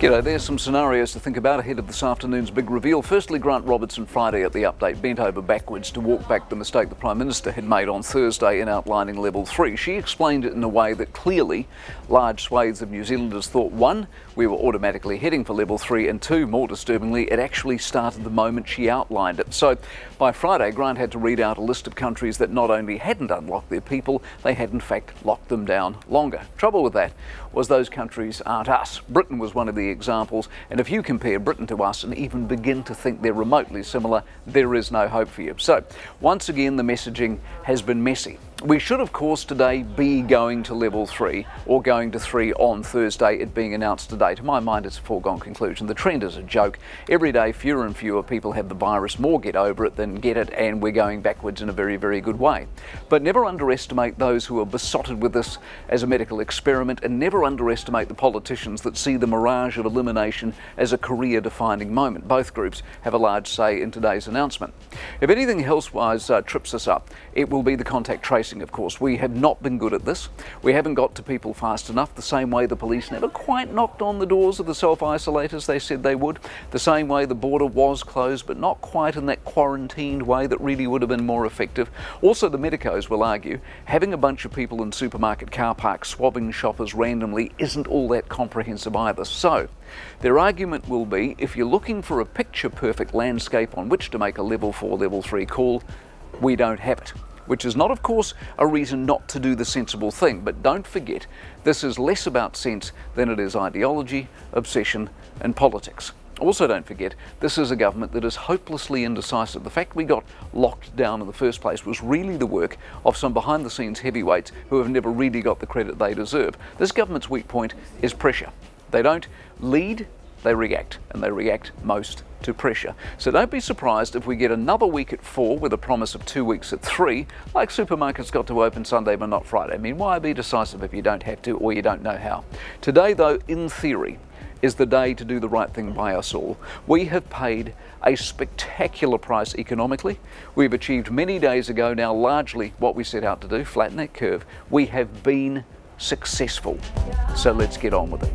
G'day, there's some scenarios to think about ahead of this afternoon's big reveal. Firstly, Grant Robertson Friday at the update bent over backwards to walk back the mistake the Prime Minister had made on Thursday in outlining level 3. She explained it in a way that clearly large swathes of New Zealanders thought, 1, we were automatically heading for level 3, and 2, more disturbingly, it actually started the moment she outlined it. So by Friday, Grant had to read out a list of countries that not only hadn't unlocked their people, they had in fact locked them down longer. Trouble with that was those countries aren't us. Britain was one of the examples, and if you compare Britain to us and even begin to think they're remotely similar, there is no hope for you. So once again, the messaging has been messy. We should, of course, today be going to level 3 or going to 3 on Thursday, it being announced today. To my mind, it's a foregone conclusion. The trend is a joke. Every day, fewer and fewer people have the virus, more get over it than get it, and we're going backwards in a very, very good way. But never underestimate those who are besotted with this as a medical experiment, and never underestimate the politicians that see the mirage of elimination as a career-defining moment. Both groups have a large say in today's announcement. If anything health-wise trips us up, it will be the contact tracing. Of course, we have not been good at this. We haven't got to people fast enough, the same way the police never quite knocked on the doors of the self-isolators they said they would, the same way the border was closed, but not quite in that quarantined way that really would have been more effective. Also, the medicos will argue having a bunch of people in supermarket car parks swabbing shoppers randomly isn't all that comprehensive either. So their argument will be, if you're looking for a picture-perfect landscape on which to make a level 4, level 3 call, we don't have it. Which is not, of course, a reason not to do the sensible thing. But don't forget, this is less about sense than it is ideology, obsession, and politics. Also, don't forget, this is a government that is hopelessly indecisive. The fact we got locked down in the first place was really the work of some behind-the-scenes heavyweights who have never really got the credit they deserve. This government's weak point is pressure. They don't lead, they react, and they react most to pressure. So don't be surprised if we get another week at 4 with a promise of 2 weeks at 3, like supermarkets got to open Sunday but not Friday. I mean, why be decisive if you don't have to or you don't know how? Today, though, in theory, is the day to do the right thing by us all. We have paid a spectacular price economically. We've achieved many days ago now largely what we set out to do, flatten that curve. We have been successful. So let's get on with it.